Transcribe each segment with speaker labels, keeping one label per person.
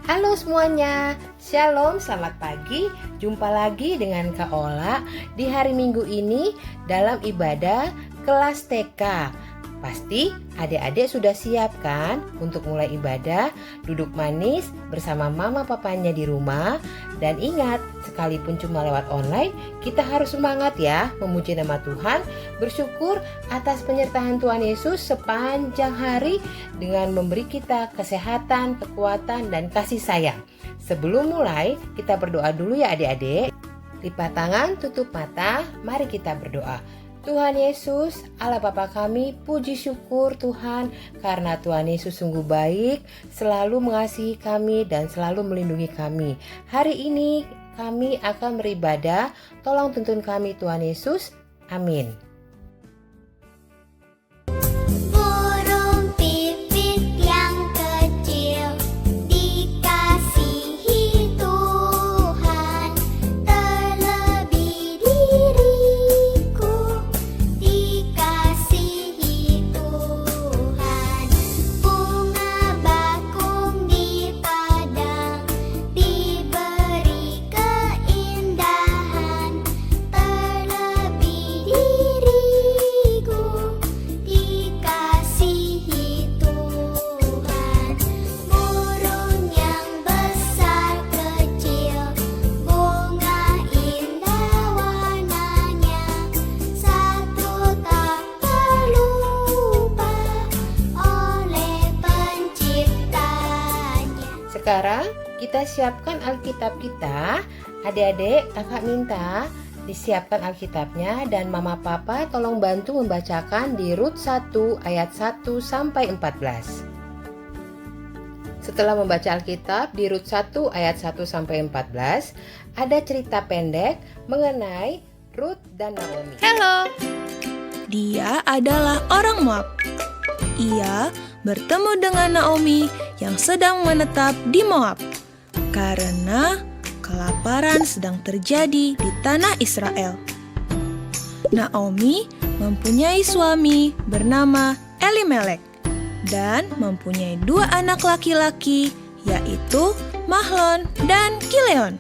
Speaker 1: Halo semuanya, Shalom, selamat pagi. Jumpa lagi dengan Kak Ola di hari Minggu ini dalam ibadah kelas TK. Pasti adik-adik sudah siap kan untuk mulai ibadah, duduk manis bersama mama papanya di rumah. Dan ingat, sekalipun cuma lewat online, kita harus semangat ya memuji nama Tuhan, bersyukur atas penyertaan Tuhan Yesus sepanjang hari dengan memberi kita kesehatan, kekuatan, dan kasih sayang. Sebelum mulai, kita berdoa dulu ya adik-adik. Lipat tangan, tutup mata, mari kita berdoa. Tuhan Yesus, Allah Bapa kami, puji syukur Tuhan karena Tuhan Yesus sungguh baik, selalu mengasihi kami dan selalu melindungi kami. Hari ini kami akan beribadah, tolong tuntun kami Tuhan Yesus, amin. Sekarang kita siapkan Alkitab kita. Adik-adik, kakak minta disiapkan Alkitabnya dan mama papa tolong bantu membacakan di Rut 1 ayat 1 sampai 14. Setelah membaca Alkitab di Rut 1 ayat 1 sampai 14, ada cerita pendek mengenai Rut dan Naomi.
Speaker 2: Halo. Dia adalah orang Moab. Ia bertemu dengan Naomi yang sedang menetap di Moab karena kelaparan sedang terjadi di tanah Israel. Naomi mempunyai suami bernama Elimelek dan mempunyai 2 anak laki-laki, yaitu Mahlon dan Kileon.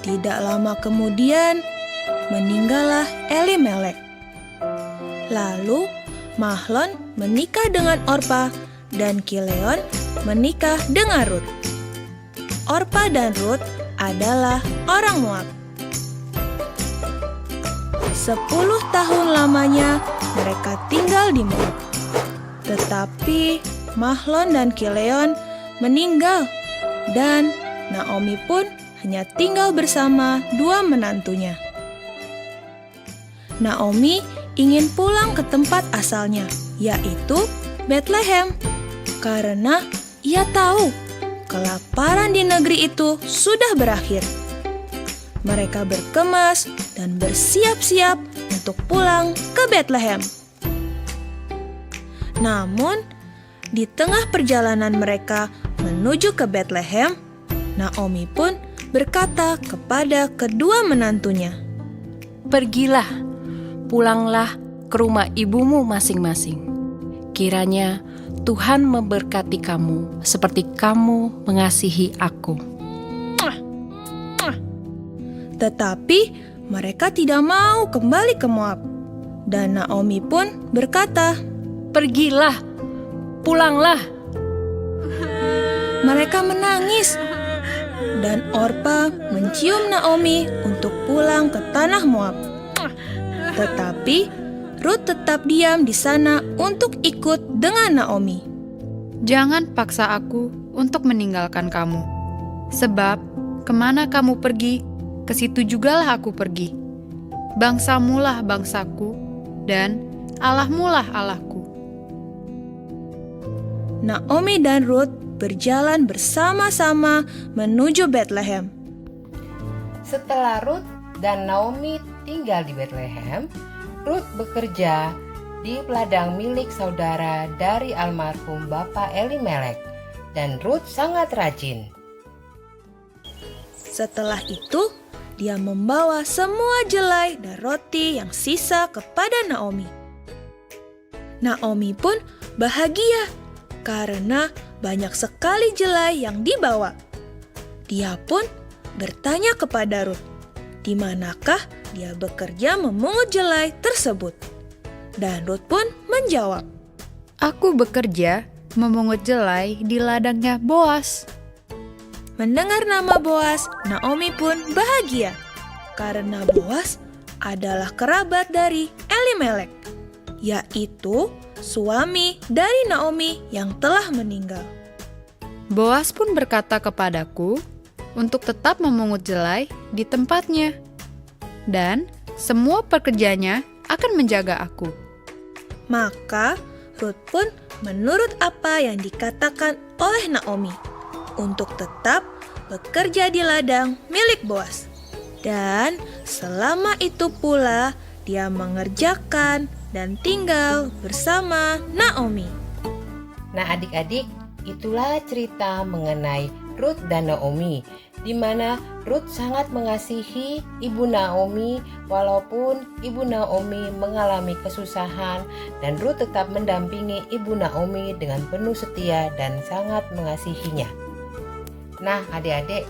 Speaker 2: Tidak lama kemudian meninggallah Elimelek. Lalu Mahlon menikah dengan Orpa dan Kileon menikah dengan Rut. Orpa dan Rut adalah orang Moab. 10 tahun lamanya mereka tinggal di Moab. Tetapi Mahlon dan Kileon meninggal dan Naomi pun hanya tinggal bersama 2 menantunya. Naomi ingin pulang ke tempat asalnya, yaitu Betlehem, karena ia tahu kelaparan di negeri itu sudah berakhir. Mereka berkemas dan bersiap-siap untuk pulang ke Betlehem. Namun, di tengah perjalanan mereka menuju ke Betlehem, Naomi pun berkata kepada kedua menantunya,
Speaker 3: "Pergilah, pulanglah ke rumah ibumu masing-masing. Kiranya Tuhan memberkati kamu seperti kamu mengasihi aku."
Speaker 2: Tetapi mereka tidak mau kembali ke Moab. Dan Naomi pun berkata,
Speaker 3: "Pergilah, pulanglah."
Speaker 2: Mereka menangis. Dan Orpa mencium Naomi untuk pulang ke tanah Moab. Tetapi Rut tetap diam di sana untuk ikut dengan Naomi.
Speaker 4: "Jangan paksa aku untuk meninggalkan kamu, sebab kemana kamu pergi, ke situ jugalah aku pergi. Bangsamulah bangsaku, dan Allahmulah Allahku."
Speaker 2: Naomi dan Rut berjalan bersama-sama menuju Betlehem.
Speaker 1: Setelah Rut dan Naomi tinggal di Betlehem, Rut bekerja di ladang milik saudara dari almarhum Bapak Elimelek, dan Rut sangat rajin.
Speaker 2: Setelah itu, dia membawa semua jelai dan roti yang sisa kepada Naomi. Naomi pun bahagia karena banyak sekali jelai yang dibawa. Dia pun bertanya kepada Ruth, di manakah dia bekerja memungut jelai tersebut. Dan Ruth pun menjawab,
Speaker 4: Aku bekerja memungut jelai di ladangnya Boas.
Speaker 2: mendengar nama Boas, Naomi pun bahagia karena Boas adalah kerabat dari Elimelek, yaitu suami dari Naomi yang telah meninggal.
Speaker 4: Boas pun berkata kepadaku untuk tetap memungut jelai di tempatnya, dan semua pekerjanya akan menjaga aku.
Speaker 2: Maka Ruth pun menurut apa yang dikatakan oleh Naomi untuk tetap bekerja di ladang milik Boas. Dan selama itu pula dia mengerjakan dan tinggal bersama Naomi.
Speaker 1: Nah adik-adik, itulah cerita mengenai Ruth dan Naomi, di mana Ruth sangat mengasihi Ibu Naomi walaupun Ibu Naomi mengalami kesusahan, dan Ruth tetap mendampingi Ibu Naomi dengan penuh setia dan sangat mengasihinya. Nah adik-adik,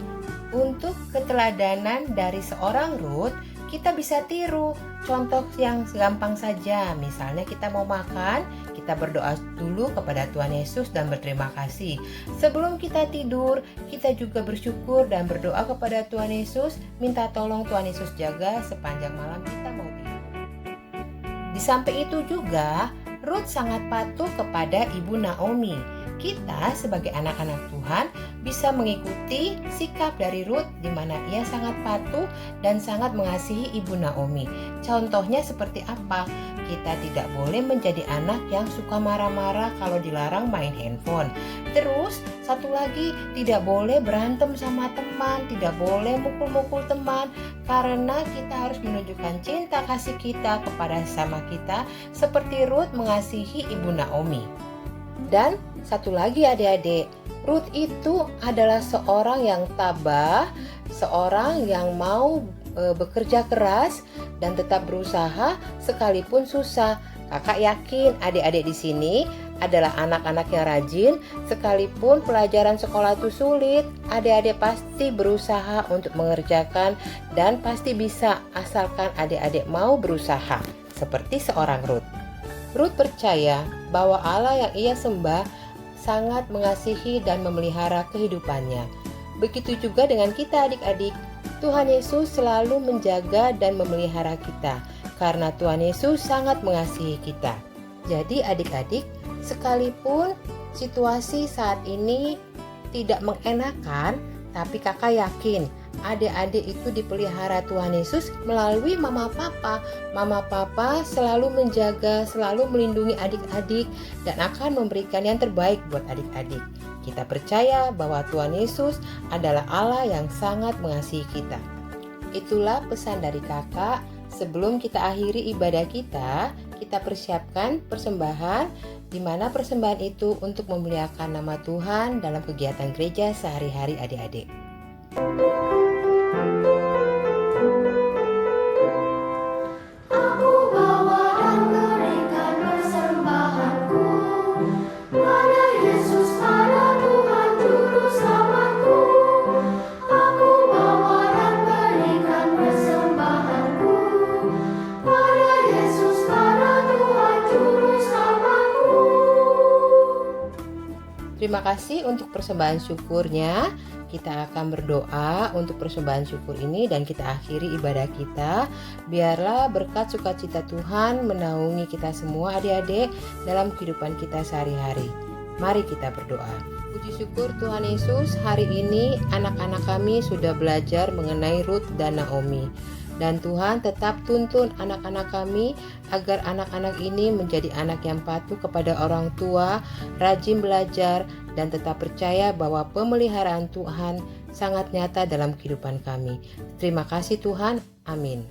Speaker 1: untuk keteladanan dari seorang Ruth, kita bisa tiru contoh yang gampang saja. Misalnya kita mau makan, kita berdoa dulu kepada Tuhan Yesus dan berterima kasih. Sebelum kita tidur, kita juga bersyukur dan berdoa kepada Tuhan Yesus, minta tolong Tuhan Yesus jaga sepanjang malam kita mau tidur. Di samping itu juga, Ruth sangat patuh kepada Ibu Naomi. Kita sebagai anak-anak Tuhan bisa mengikuti sikap dari Ruth, di mana ia sangat patuh dan sangat mengasihi Ibu Naomi. Contohnya seperti apa? Kita tidak boleh menjadi anak yang suka marah-marah kalau dilarang main handphone. Terus satu lagi, tidak boleh berantem sama teman, tidak boleh mukul-mukul teman, karena kita harus menunjukkan cinta kasih kita kepada sesama kita seperti Ruth mengasihi Ibu Naomi. Dan satu lagi adik-adik, Ruth itu adalah seorang yang tabah, seorang yang mau bekerja keras dan tetap berusaha sekalipun susah. Kakak yakin adik-adik di sini adalah anak-anak yang rajin, sekalipun pelajaran sekolah itu sulit, adik-adik pasti berusaha untuk mengerjakan dan pasti bisa asalkan adik-adik mau berusaha, seperti seorang Ruth. Ruth percaya bahwa Allah yang ia sembah sangat mengasihi dan memelihara kehidupannya. Begitu juga dengan kita adik-adik. Tuhan Yesus selalu menjaga dan memelihara kita karena Tuhan Yesus sangat mengasihi kita. Jadi adik-adik, sekalipun situasi saat ini tidak mengenakan, tapi kakak yakin adik-adik itu dipelihara Tuhan Yesus melalui mama papa. Mama papa selalu menjaga, selalu melindungi adik-adik dan akan memberikan yang terbaik buat adik-adik. Kita percaya bahwa Tuhan Yesus adalah Allah yang sangat mengasihi kita. Itulah pesan dari kakak. Sebelum kita akhiri ibadah kita persiapkan persembahan, di mana persembahan itu untuk memuliakan nama Tuhan dalam kegiatan gereja sehari-hari adik-adik. Terima kasih untuk persembahan syukurnya. Kita akan berdoa untuk persembahan syukur ini dan kita akhiri ibadah kita. Biarlah berkat sukacita Tuhan menaungi kita semua adik-adik dalam kehidupan kita sehari-hari. Mari kita berdoa. Puji syukur Tuhan Yesus, hari ini anak-anak kami sudah belajar mengenai Ruth dan Naomi. Dan Tuhan tetap tuntun anak-anak kami agar anak-anak ini menjadi anak yang patuh kepada orang tua, rajin belajar, dan tetap percaya bahwa pemeliharaan Tuhan sangat nyata dalam kehidupan kami. Terima kasih Tuhan. Amin.